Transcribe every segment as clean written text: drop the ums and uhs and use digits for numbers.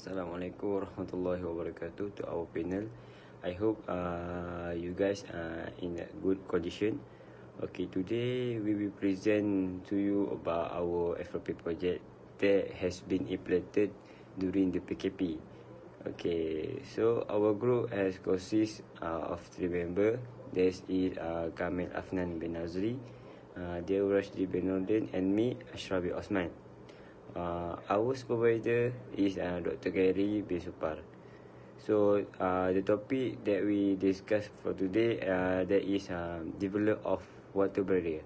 Assalamualaikum warahmatullahi wabarakatuh to our panel. I hope you guys are in a good condition. Okay, today we will present to you about our FLP project that has been implemented during the PKP. Okay, so our group has consists of 3 members. There is KA15 bin Nazri, Dewa Rashidi bin Nordin, and me, Ashraf bin Osman. Our supervisor is Dr. Gary bin Supar. So the topic that we discuss for today that is develop of water barrier.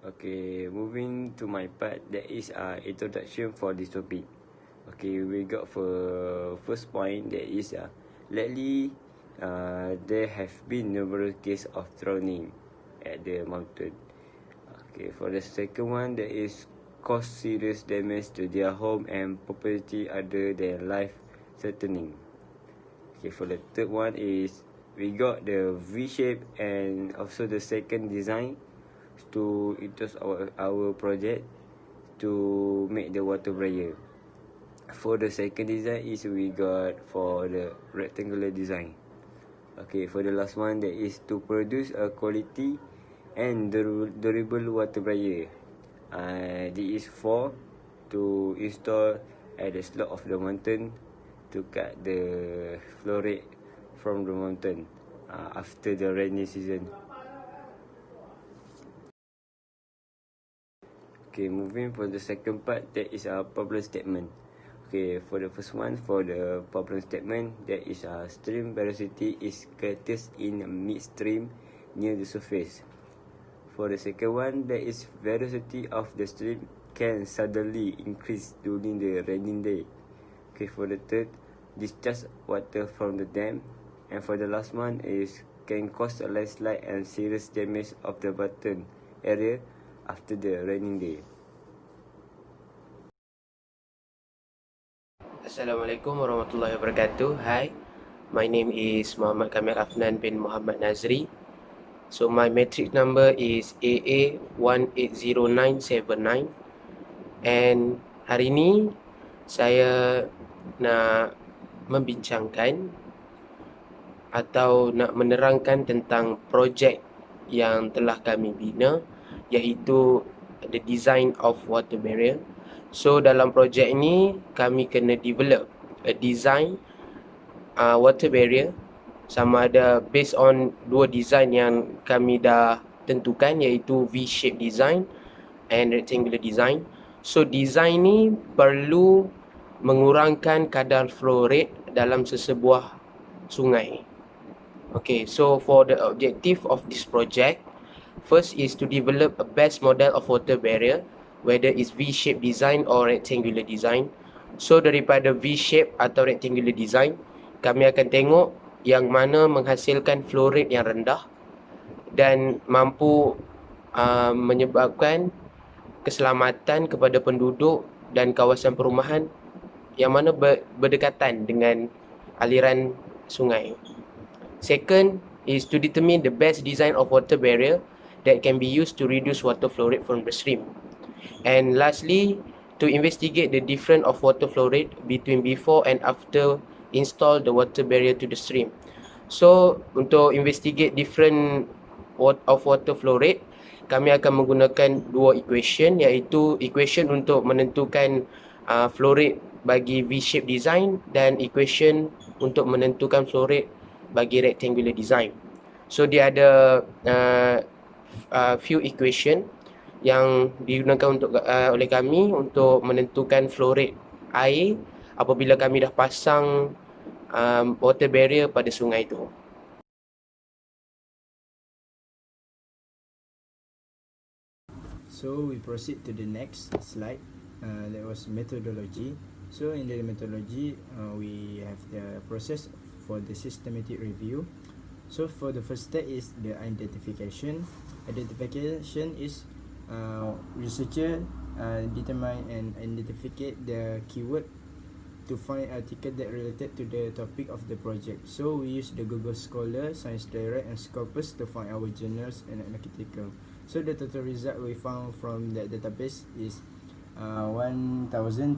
Okay, moving to my part, that is introduction for this topic. Okay, we got for first point, that is lately there have been numerous cases of drowning at the mountain. Okay, for the second one, that is cause serious damage to their home and property other than life threatening. Okay, for the third one is we got the V shape and also the second design to interest our project to make the water barrier. For the second design is we got for the rectangular design. Okay, for the last one, that is to produce a quality and durable water barrier. This is for to install at the slope of the mountain to cut the flow rate from the mountain after the rainy season. Okay, moving for the second part, that is a problem statement. Okay, for the first one, for the problem statement, that is stream velocity is greatest in midstream near the surface. For the second one, that is velocity of the stream can suddenly increase during the raining day. Okay, for the third, discharge water from the dam. And for the last one is can cause a landslide and serious damage of the bottom area after the raining day. Assalamualaikum warahmatullahi wabarakatuh. Hi, my name is Muhammad Kamil Afnan bin Muhammad Nazri. So my matric number is AA180979. And hari ini saya nak membincangkan atau nak menerangkan tentang projek yang telah kami bina, iaitu the design of water barrier. So dalam projek ini kami kena develop a design water barrier, sama ada based on dua design yang kami dah tentukan, iaitu V-shape design and rectangular design. So design ni perlu mengurangkan kadar flow rate dalam sesebuah sungai. Okay, so for the objective of this project, first is to develop a best model of water barrier, whether it's V-shape design or rectangular design. So daripada V-shape atau rectangular design, kami akan tengok yang mana menghasilkan flow rate yang rendah dan mampu menyebabkan keselamatan kepada penduduk dan kawasan perumahan yang mana berdekatan dengan aliran sungai. Second is to determine the best design of water barrier that can be used to reduce water flow rate from the stream. And lastly, to investigate the difference of water flow rate between before and after install the water barrier to the stream. So, untuk investigate different of water flow rate, kami akan menggunakan dua equation, iaitu equation untuk menentukan flow rate bagi V-shape design dan equation untuk menentukan flow rate bagi rectangular design. So, dia ada few equation yang digunakan untuk oleh kami untuk menentukan flow rate air apabila kami dah pasang water barrier pada sungai itu. So we proceed to the next slide. That was methodology. So in the methodology, we have the process for the systematic review. So for the first step is the identification. Identification is researcher determine and identify the keyword to find article that related to the topic of the project. So we use the Google Scholar, Science Direct and Scopus to find our journals and article. So the total result we found from that database is 1344.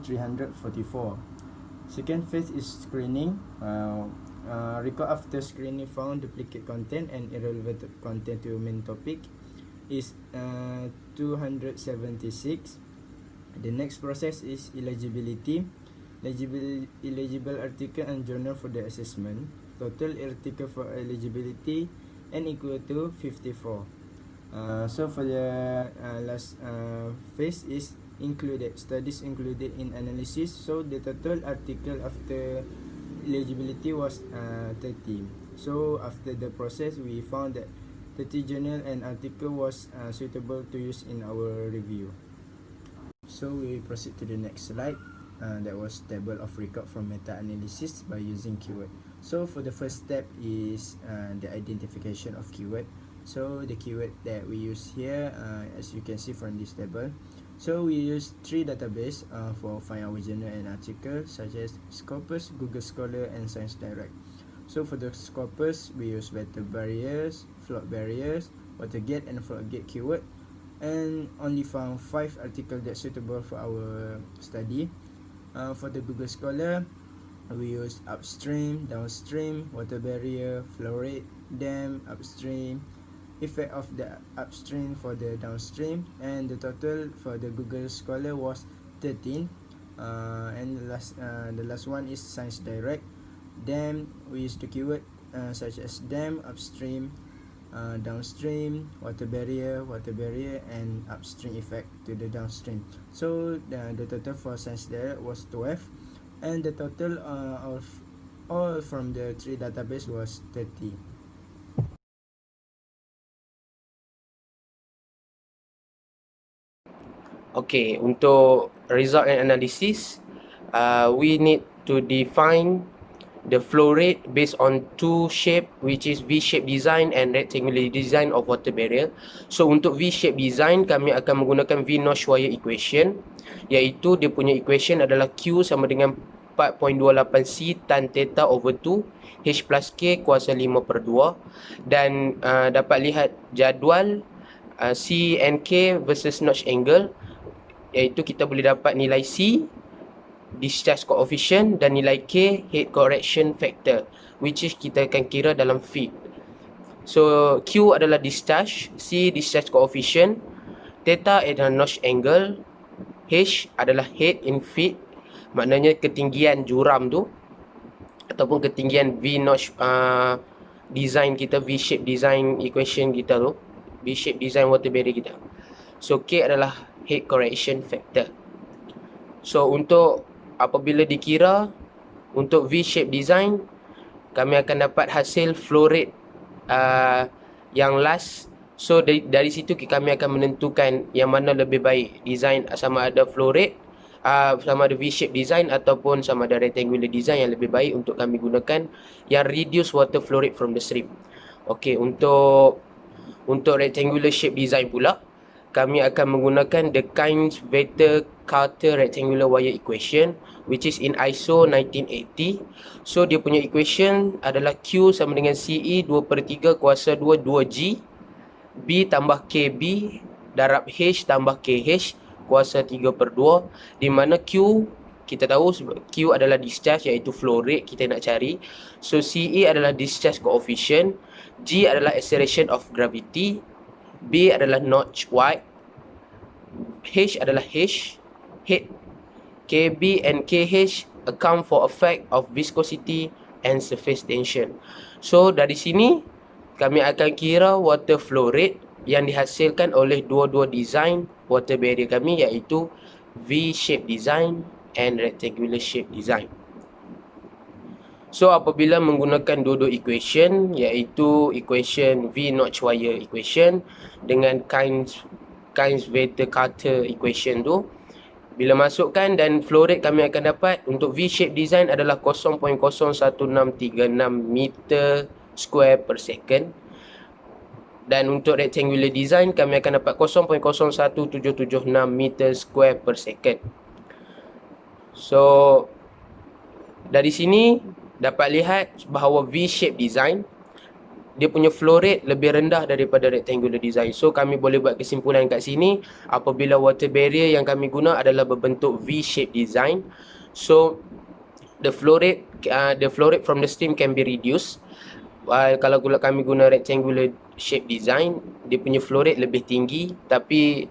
Second phase is screening. Record after screening found duplicate content and irrelevant content to main topic is 276. The next process is eligibility. Eligible article and journal for the assessment. Total article for eligibility and equal to 54. So for the last phase is included, studies included in analysis. So the total article after eligibility was 30. So after the process, we found that 30 journal and article was suitable to use in our review. So we proceed to the next slide. That was table of record from meta-analysis by using keyword. So for the first step is the identification of keyword. So the keyword that we use here, as you can see from this table, so we use 3 database for find our journal and article, such as Scopus, Google Scholar and Science Direct. So for the Scopus, we use vector barriers, float barriers, Watergate and floatgate keyword, and only found 5 articles that suitable for our study. For the Google Scholar, we use upstream, downstream, water barrier, flow rate, dam, upstream, effect of the upstream for the downstream, and the total for the Google Scholar was 13. And the last one is Science Direct. Dam, we use the keyword such as dam, upstream, downstream, water barrier, and upstream effect to the downstream. So the total for Science Direct was 12, and the total of all from the 3 database was 30. Okay, untuk result and analysis, we need to define the flow rate based on 2 shape, which is V-shape design and rectangular design of water barrier. So untuk V-shape design, kami akan menggunakan V-Notch-Wire equation, iaitu dia punya equation adalah Q sama dengan 4.28C tan theta over 2 H plus K kuasa 5/2. Dan dapat lihat jadual C and K versus notch angle, iaitu kita boleh dapat nilai C, discharge coefficient, dan nilai K, head correction factor, which is kita akan kira dalam feet. So Q adalah discharge, C discharge coefficient, theta adalah notch angle, H adalah head in feet, maknanya ketinggian juram tu ataupun ketinggian V-notch design kita, V-shape design equation kita tu, V-shape design water barrier kita. So K adalah head correction factor. So untuk apabila dikira untuk V-shape design, kami akan dapat hasil flow rate yang last. So dari situ kami akan menentukan yang mana lebih baik, design sama ada flow rate, sama ada V-shape design ataupun sama ada rectangular design yang lebih baik untuk kami gunakan, yang reduce water flow rate from the stream. Okay, untuk rectangular shape design pula, kami akan menggunakan the Kynes vector Carter rectangular wire equation, which is in ISO 1980. So dia punya equation adalah Q sama dengan CE 2/3 kuasa 2 2G, B tambah KB darab H tambah KH kuasa 3/2, di mana Q kita tahu Q adalah discharge, iaitu flow rate kita nak cari. So CE adalah discharge coefficient, G adalah acceleration of gravity, B adalah notch wide, H adalah H, head, KB and KH account for effect of viscosity and surface tension. So dari sini kami akan kira water flow rate yang dihasilkan oleh dua-dua design water barrier kami, iaitu V-shape design and rectangular shape design. So apabila menggunakan dua-dua equation, iaitu equation V-Notch-Wire equation dengan Kynes vector Carter equation tu, bila masukkan dan flow rate kami akan dapat untuk V-shape design adalah 0.01636 meter square per second, dan untuk rectangular design kami akan dapat 0.01776 meter square per second. So dari sini dapat lihat bahawa V-shape design dia punya flow rate lebih rendah daripada rectangular design. So kami boleh buat kesimpulan kat sini, apabila water barrier yang kami guna adalah berbentuk V-shape design, so the flow rate from the stream can be reduced. Kalau kami guna rectangular shape design, dia punya flow rate lebih tinggi, tapi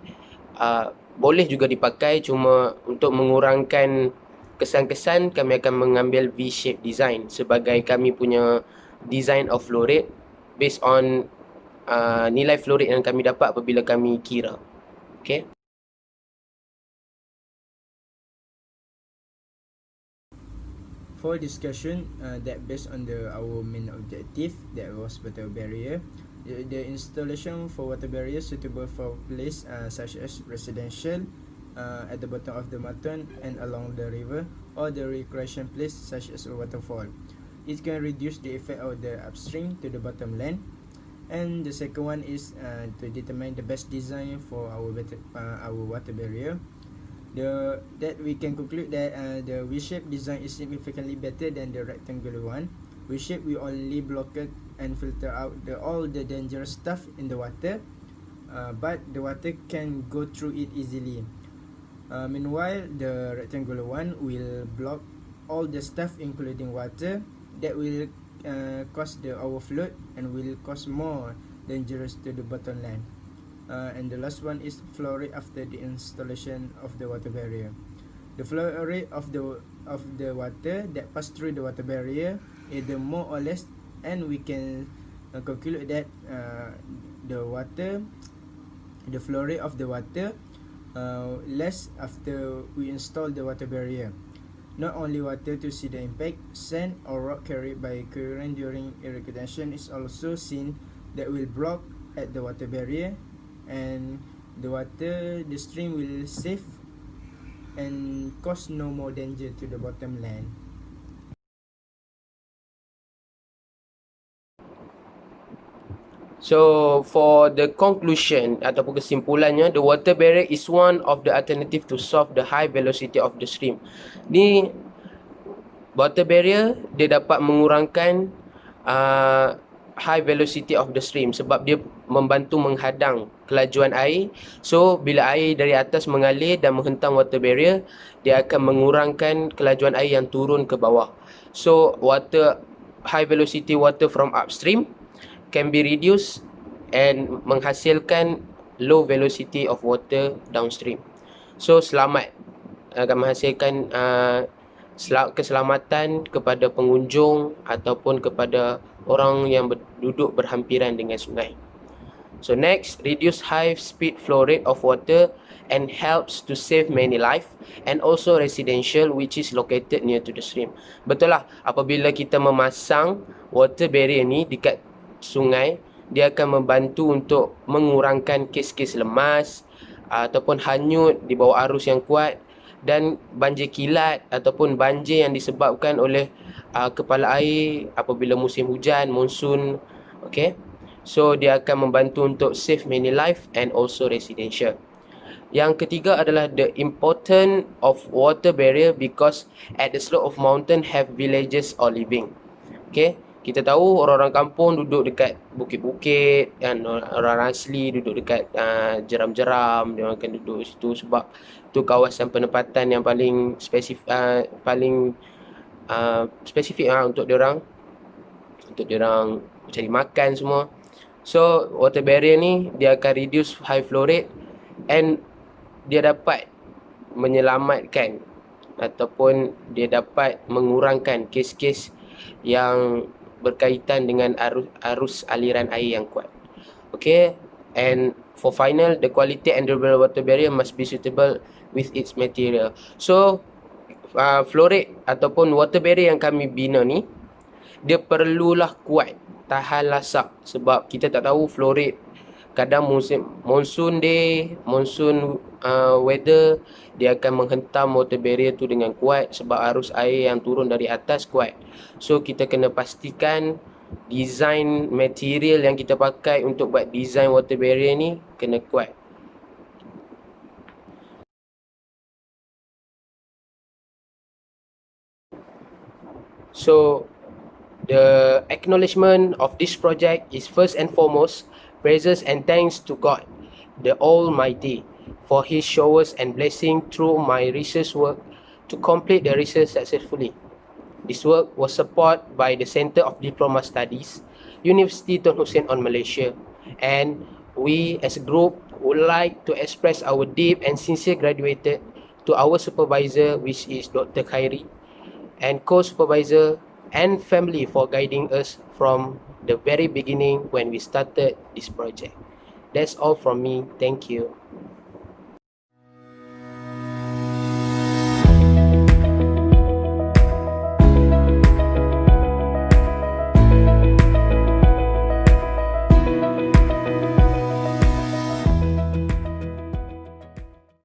boleh juga dipakai, cuma untuk mengurangkan kesan-kesan kami akan mengambil V-shape design sebagai kami punya design of flow rate based on nilai flow rate yang kami dapat apabila kami kira. Okay. For discussion, that based on our main objective, that was water barrier. The installation for water barrier suitable for place such as residential, at the bottom of the mountain and along the river, or the recreation place such as a waterfall. It can reduce the effect of the upstream to the bottom land. And the second one is to determine the best design for our water barrier. That we can conclude that the V-shape design is significantly better than the rectangular one. V-shape will only block it and filter out all the dangerous stuff in the water, but the water can go through it easily. Meanwhile, the rectangular one will block all the stuff including water that will cause the overflow and will cause more dangerous to the bottom land. And the last one is flow rate after the installation of the water barrier. The flow rate of the water that pass through the water barrier is the more or less, and we can conclude that the flow rate of the water less after we install the water barrier. Not only water to see the impact, sand or rock carried by current during irrigation is also seen that will block at the water barrier, and the stream will save and cause no more danger to the bottom land. So for the conclusion ataupun kesimpulannya, the water barrier is one of the alternative to solve the high velocity of the stream. Ni water barrier dia dapat mengurangkan high velocity of the stream sebab dia membantu menghadang kelajuan air. So bila air dari atas mengalir dan menghentam water barrier, dia akan mengurangkan kelajuan air yang turun ke bawah. So high velocity water from upstream can be reduced and menghasilkan low velocity of water downstream. So selamat akan menghasilkan keselamatan kepada pengunjung ataupun kepada orang yang duduk berhampiran dengan sungai. So next, reduce high speed flow rate of water and helps to save many life and also residential which is located near to the stream. Betul lah, apabila kita memasang water barrier ni dekat sungai, dia akan membantu untuk mengurangkan kes-kes lemas ataupun hanyut di bawah arus yang kuat dan banjir kilat ataupun banjir yang disebabkan oleh kepala air apabila musim hujan, monsun. Okay, so dia akan membantu untuk save many life and also residential. Yang ketiga adalah the importance of water barrier because at the slope of mountain have villages or living. Okay, kita tahu orang-orang kampung duduk dekat bukit-bukit dan orang asli duduk dekat jeram-jeram. Dia akan duduk situ sebab tu kawasan penempatan yang paling spesifik untuk diorang cari makan semua. So water barrier ni dia akan reduce high flow rate and dia dapat menyelamatkan ataupun dia dapat mengurangkan kes-kes yang berkaitan dengan arus aliran air yang kuat. Okay, and for final, the quality and durable water barrier must be suitable with its material. So flow rate ataupun water barrier yang kami bina ni, dia perlulah kuat, tahan lasak, sebab kita tak tahu flow rate. Kadang monsoon weather, dia akan menghentam water barrier tu dengan kuat sebab arus air yang turun dari atas kuat. So kita kena pastikan design material yang kita pakai untuk buat design water barrier ni kena kuat. So The acknowledgement of this project is first and foremost praises and thanks to God, the Almighty, for His showers and blessing through my research work to complete the research successfully. This work was supported by the Center of Diploma Studies, University Tun Hussein on Malaysia, and we as a group would like to express our deep and sincere gratitude to our supervisor, which is Dr. Khairi, and co-supervisor and family for guiding us from the very beginning when we started this project. That's all from me. Thank you.